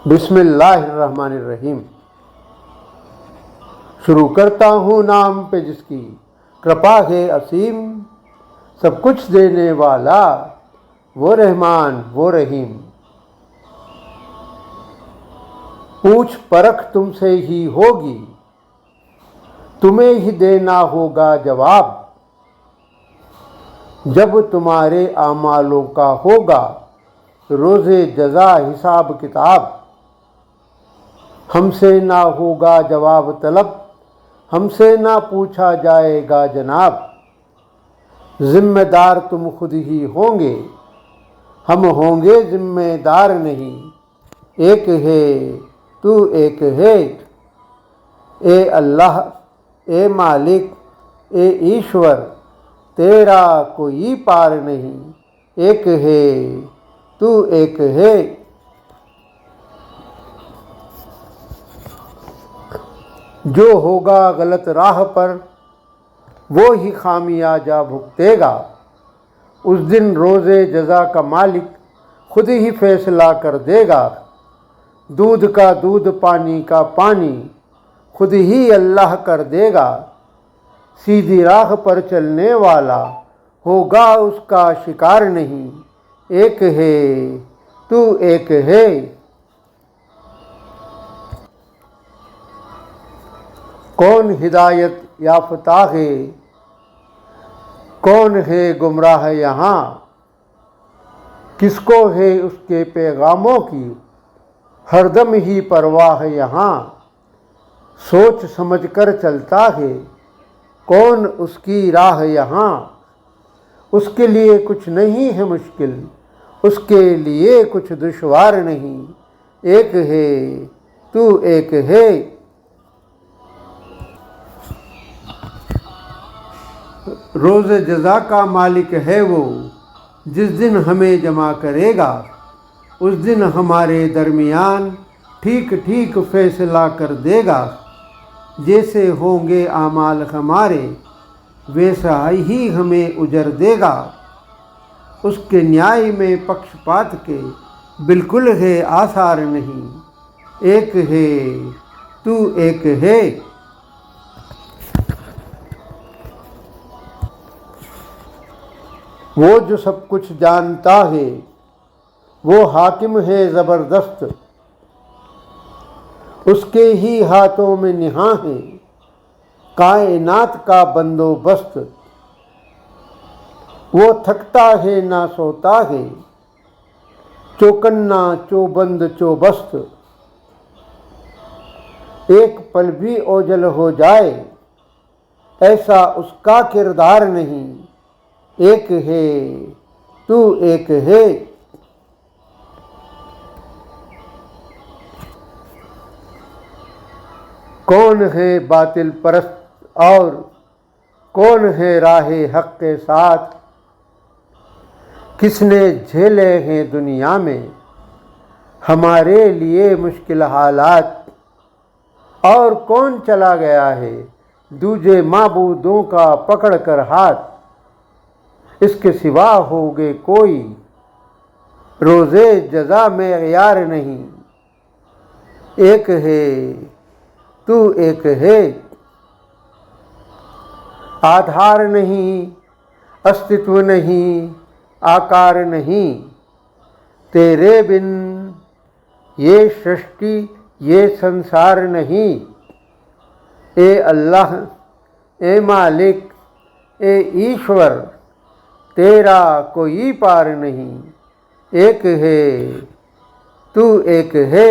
बिस्मिल्लाहिर्रहमानिर्रहीम। शुरू करता हूँ नाम पे जिसकी कृपा है असीम, सब कुछ देने वाला वो रहमान वो रहीम। पूछ परख तुमसे ही होगी, तुम्हें ही देना होगा जवाब, जब तुम्हारे आमालों का होगा रोज़े जज़ा हिसाब किताब। हमसे ना होगा जवाब तलब, हमसे ना पूछा जाएगा जनाब। जिम्मेदार तुम खुद ही होंगे, हम होंगे जिम्मेदार नहीं। एक है तू एक है, ए अल्लाह ए मालिक ए ईश्वर, तेरा कोई पार नहीं। एक है तू एक है। जो होगा गलत राह पर वो ही खामियाजा भुगतेगा। उस दिन रोज़े जज़ा का मालिक खुद ही फैसला कर देगा। दूध का दूध पानी का पानी खुद ही अल्लाह कर देगा। सीधी राह पर चलने वाला होगा उसका शिकार नहीं। एक है तू एक है। कौन हिदायत याफ्ता है, कौन है गुमराह यहाँ, किसको है उसके पैगामों की हरदम ही परवाह यहाँ। सोच समझ कर चलता है कौन उसकी राह यहाँ। उसके लिए कुछ नहीं है मुश्किल, उसके लिए कुछ दुश्वार नहीं। एक है तू एक है। रोज़ जज़ा का मालिक है वो, जिस दिन हमें जमा करेगा। उस दिन हमारे दरमियान ठीक ठीक फैसला कर देगा। जैसे होंगे आमाल हमारे वैसा ही हमें उजर देगा। उसके न्याय में पक्षपात के बिल्कुल है आसार नहीं। एक है तू एक है। वो जो सब कुछ जानता है वो हाकिम है ज़बरदस्त, उसके ही हाथों में निहा है कायनात का बंदोबस्त। वो थकता है ना सोता है, चौकन्ना चौबंद चौबस्त। एक पल भी ओझल हो जाए ऐसा उसका किरदार नहीं। एक है तू एक है। कौन है बातिल परस्त और कौन है राहे हक के साथ। किसने झेले हैं दुनिया में हमारे लिए मुश्किल हालात। और कौन चला गया है दूजे माबूदों का पकड़ कर हाथ। इसके सिवा होगे कोई रोज़े जज़ा में यार नहीं। एक है तू एक है। आधार नहीं, अस्तित्व नहीं, आकार नहीं, तेरे बिन ये सृष्टि ये संसार नहीं। ए अल्लाह ए मालिक ए ईश्वर, तेरा कोई पार नहीं। एक है तू एक है।